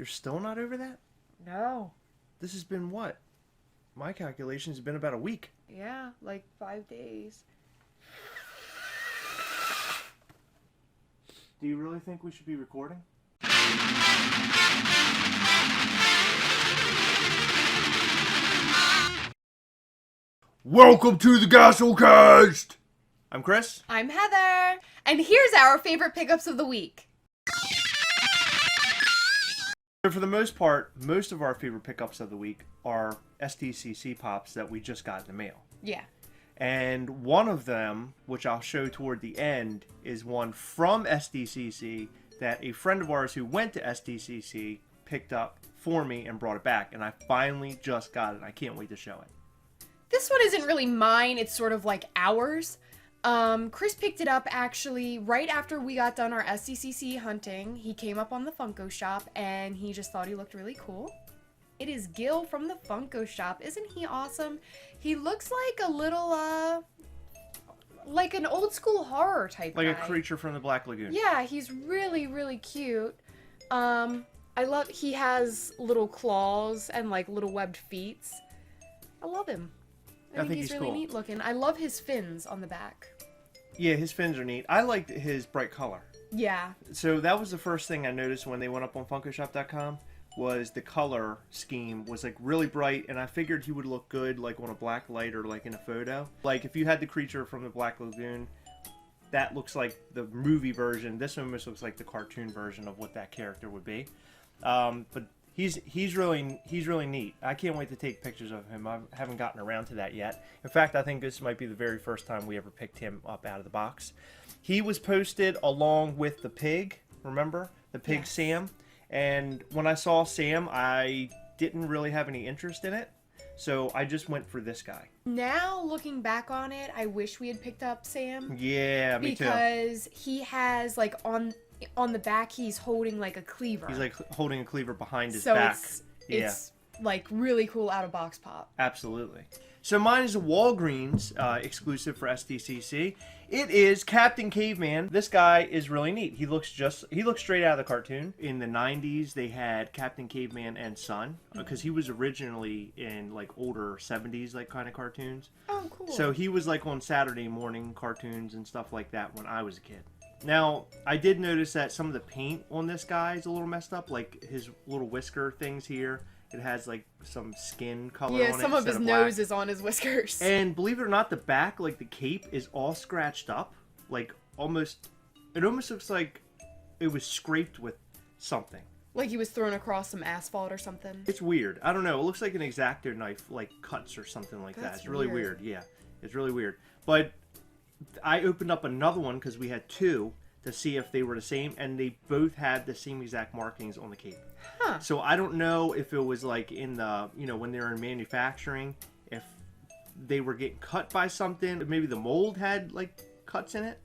You're still not over that? No. This has been what? My calculations have been about a week. Yeah, like 5 days. Do you really think we should be recording? Welcome to the Gasolcast! I'm Chris. I'm Heather. And here's our favorite pickups of the week. So for the most part, most of our favorite pickups of the week are SDCC Pops that we just got in the mail. Yeah. And one of them, which I'll show toward the end, is one from SDCC that a friend of ours who went to SDCC picked up for me and brought it back. And I finally just got it. I can't wait to show it. This one isn't really mine. It's sort of like ours. Chris picked it up actually right after we got done our SDCC hunting. He came up on the Funko shop and he just thought he looked really cool. It is Gil from the Funko shop. Isn't he awesome? He looks like a little, like an old school horror type guy. Like a creature from the Black Lagoon. Yeah, he's really, really cute. He has little claws and like little webbed feet. I love him. I think he's really cool. neat looking. I love his fins on the back. Yeah, his fins are neat. I liked his bright color. Yeah. So that was the first thing I noticed when they went up on funkoshop.com was the color scheme was like really bright, and I figured he would look good like on a black light or like in a photo. Like if you had the creature from the Black Lagoon, that looks like the movie version. This almost looks like the cartoon version of what that character would be. But he's really neat. I can't wait to take pictures of him. I haven't gotten around to that yet. In fact, I think this might be the very first time we ever picked him up out of the box. He was posted along with the pig, remember? The pig, yes. Sam. And when I saw Sam, I didn't really have any interest in it. So I just went for this guy. Now, looking back on it, I wish we had picked up Sam. Yeah, me too. Because he has, like, on the back, he's holding, like, a cleaver. He's, like, holding a cleaver behind his back. It's, like, really cool out-of-box pop. Absolutely. So mine is a Walgreens exclusive for SDCC. It is Captain Caveman. This guy is really neat. He looks straight out of the cartoon. In the 90s, they had Captain Caveman and Son because he was originally in like older 70s like kind of cartoons. Oh, cool. So he was like on Saturday morning cartoons and stuff like that when I was a kid. Now, I did notice that some of the paint on this guy is a little messed up, like his little whisker things here. It has like some skin color on it. Yeah, some of his nose is on his whiskers. And believe it or not, the back, like the cape, is all scratched up. Like it almost looks like it was scraped with something. Like he was thrown across some asphalt or something. It's weird. I don't know. It looks like an X-Acto knife, like cuts or something like that. It's really weird. Yeah, it's really weird. But I opened up another one because we had two to see if they were the same, and they both had the same exact markings on the cape. Huh. So I don't know if it was like in the, when they were in manufacturing, if they were getting cut by something. Maybe the mold had like cuts in it.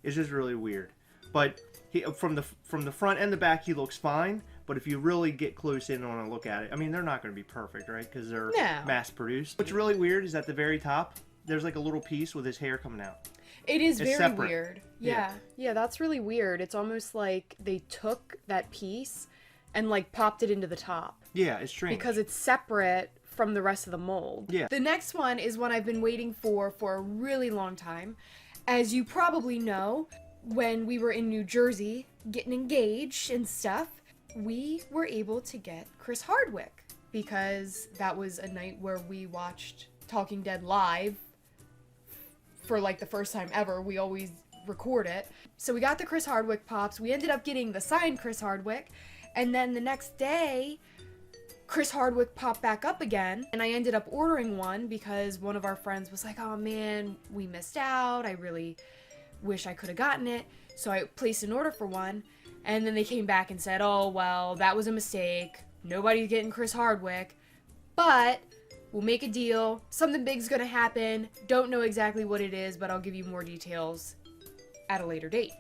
It's just really weird. But from the front and the back, he looks fine. But if you really get close in and want to look at it, I mean, they're not going to be perfect, right? Because they're mass produced. What's really weird is at the very top, there's like a little piece with his hair coming out. It's very separate. Weird. Yeah, that's really weird. It's almost like they took that piece and like popped it into the top. Yeah, it's strange. Because it's separate from the rest of the mold. Yeah. The next one is one I've been waiting for a really long time. As you probably know, when we were in New Jersey getting engaged and stuff, we were able to get Chris Hardwick because that was a night where we watched Talking Dead live for like the first time ever. We always record it. So we got the Chris Hardwick Pops. We ended up getting the signed Chris Hardwick. And then the next day, Chris Hardwick popped back up again. And I ended up ordering one because one of our friends was like, oh man, we missed out. I really wish I could have gotten it. So I placed an order for one. And then they came back and said, oh, well, that was a mistake. Nobody's getting Chris Hardwick. But we'll make a deal. Something big's gonna happen. Don't know exactly what it is, but I'll give you more details at a later date.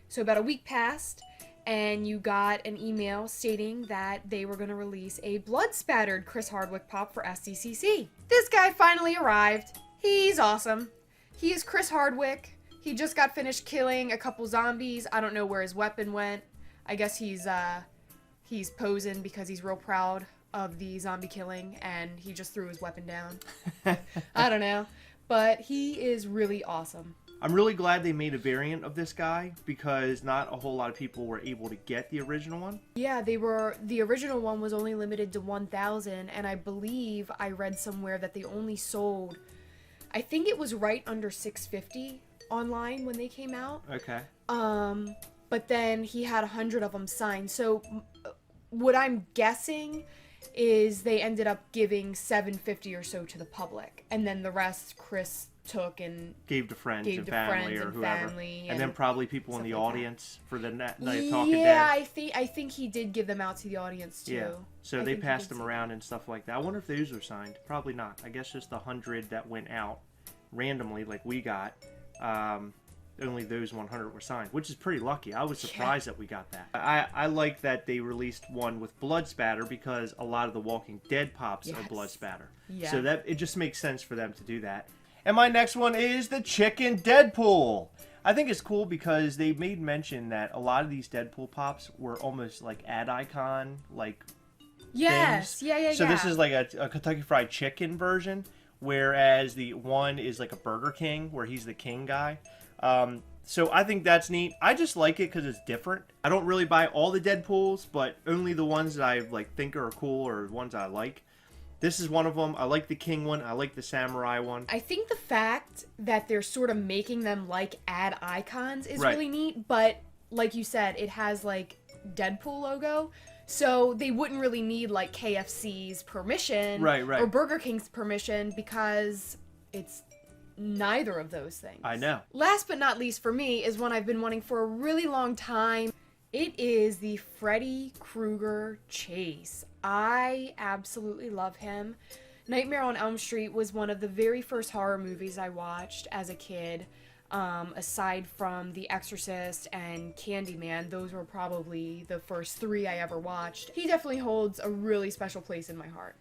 So about a week passed, and you got an email stating that they were gonna release a blood-spattered Chris Hardwick pop for SDCC. This guy finally arrived. He's awesome. He is Chris Hardwick. He just got finished killing a couple zombies. I don't know where his weapon went. I guess he's He's posing because he's real proud of the zombie killing, and he just threw his weapon down. I don't know. But he is really awesome. I'm really glad they made a variant of this guy because not a whole lot of people were able to get the original one. Yeah, the original one was only limited to 1,000, and I believe I read somewhere that they only sold, I think it was right under 650 online when they came out. Okay. But then he had 100 of them signed. So what I'm guessing is they ended up giving 750 or so to the public, and then the rest Chris took and gave to friends and family or whoever, and then probably people in the audience for the night of Talking Dead. Yeah, I think he did give them out to the audience too. Yeah, so they passed them around and stuff like that. I wonder if those are signed. Probably not. I guess just the 100 that went out randomly, like we got. Only those 100 were signed, which is pretty lucky. I was surprised that we got that. I like that they released one with blood spatter because a lot of the Walking Dead pops are blood spatter. Yeah. So that it just makes sense for them to do that. And my next one is the Chicken Deadpool. I think it's cool because they made mention that a lot of these Deadpool pops were almost like ad icon, like yes, things. yeah. So this is like a Kentucky Fried Chicken version, whereas the one is like a Burger King where he's the king guy. So I think that's neat. I just like it because it's different. I don't really buy all the Deadpools, but only the ones that I like think are cool or ones I like. This is one of them. I like the king one. I like the samurai one. I think the fact that they're sort of making them like ad icons is Right. really neat, but like you said, it has like Deadpool logo. So they wouldn't really need like KFC's permission Right. or Burger King's permission because it's neither of those things. I know. Last but not least for me is one I've been wanting for a really long time. It is the Freddy Krueger chase. I absolutely love him. Nightmare on Elm Street was one of the very first horror movies I watched as a kid. Aside from The Exorcist and Candyman, those were probably the first three I ever watched. He definitely holds a really special place in my heart.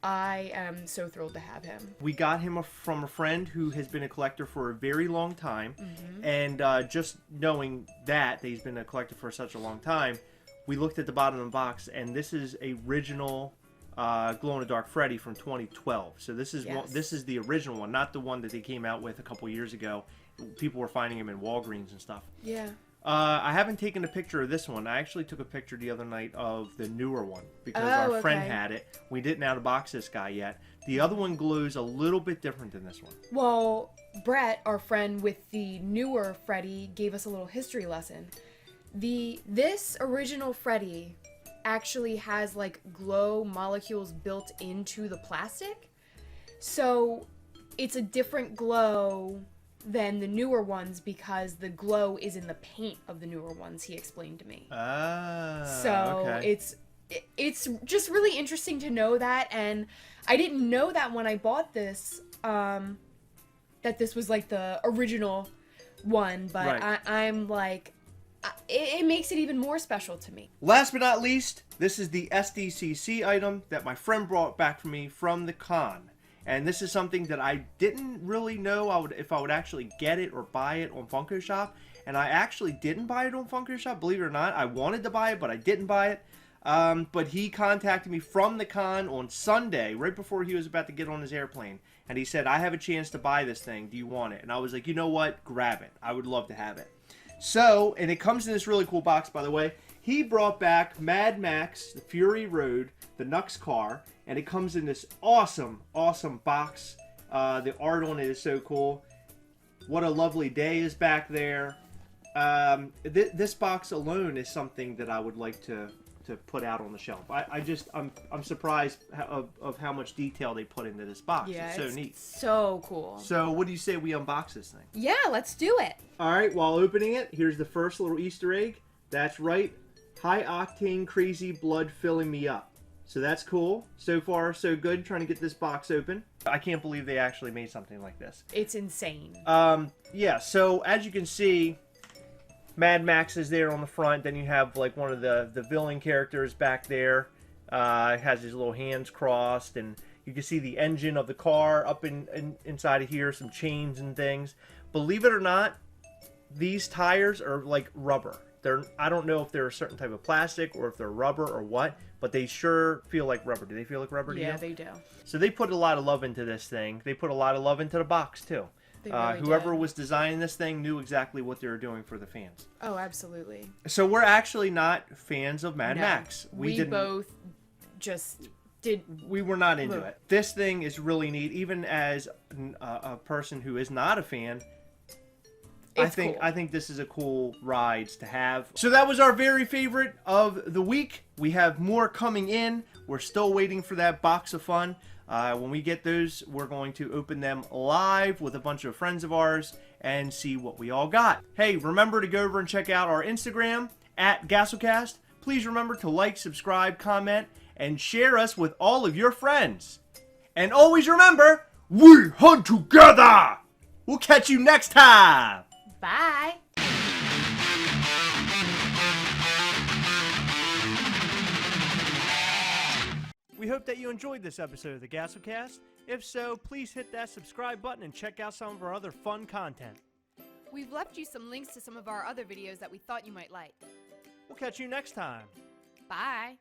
I am so thrilled to have him. We got him from a friend who has been a collector for a very long time. And just knowing that he's been a collector for such a long time, we looked at the bottom of the box, and this is a original glow-in-the-dark Freddy from 2012. So this is this is the original one, not the one that they came out with a couple years ago. People were finding him in Walgreens and stuff. Yeah. I haven't taken a picture of this one. I actually took a picture the other night of the newer one because our friend had it. We didn't out-of-box this guy yet. The other one glows a little bit different than this one. Well, Brett, our friend with the newer Freddy, gave us a little history lesson. This original Freddy actually has like glow molecules built into the plastic. So it's a different glow than the newer ones because the glow is in the paint of the newer ones, he explained to me. Okay. It's just really interesting to know that, and I didn't know that when I bought this, that this was like the original one, but Right. I'm like, it makes it even more special to me. Last but not least, this is the SDCC item that my friend brought back for me from the con. And this is something that I didn't really know if I would actually get it or buy it on Funko Shop. And I actually didn't buy it on Funko Shop, believe it or not. I wanted to buy it, but I didn't buy it. But he contacted me from the con on Sunday, right before he was about to get on his airplane. And he said, I have a chance to buy this thing. Do you want it? And I was like, you know what? Grab it. I would love to have it. So, and it comes in this really cool box, by the way. He brought back Mad Max, the Fury Road, the Nux car, and it comes in this awesome, awesome box. The art on it is so cool. What a Lovely Day is back there. This box alone is something that I would like to put out on the shelf. I'm surprised of how much detail they put into this box. Yeah, it's so neat. So cool. So what do you say we unbox this thing? Yeah, let's do it. All right, while opening it, here's the first little Easter egg. That's right. High octane crazy blood filling me up. So that's cool. So far, so good. Trying to get this box open. I can't believe they actually made something like this. It's insane. Yeah, so as you can see, Mad Max is there on the front. Then you have like one of the villain characters back there. Has his little hands crossed, and you can see the engine of the car up inside of here, some chains and things. Believe it or not, these tires are like rubber I don't know if they're a certain type of plastic or if they're rubber or what, but they sure feel like rubber. Do they feel like rubber to you? Yeah, they do. So they put a lot of love into this thing. They put a lot of love into the box too. They really Whoever did. was designing this thing knew exactly what they were doing for the fans. Oh, absolutely. So we're actually not fans of Mad No, Max. we both just did. We were not into Ugh. it. This thing is really neat, even as a person who is not a fan. It's cool. I think this is a cool ride to have. So that was our very favorite of the week. We have more coming in. We're still waiting for that box of fun. When we get those, we're going to open them live with a bunch of friends of ours and see what we all got. Hey, remember to go over and check out our Instagram at Gasolcast. Please remember to like, subscribe, comment, and share us with all of your friends. And always remember, we hunt together! We'll catch you next time! Bye. We hope that you enjoyed this episode of the Gasolcast. If so, please hit that subscribe button and check out some of our other fun content. We've left you some links to some of our other videos that we thought you might like. We'll catch you next time. Bye.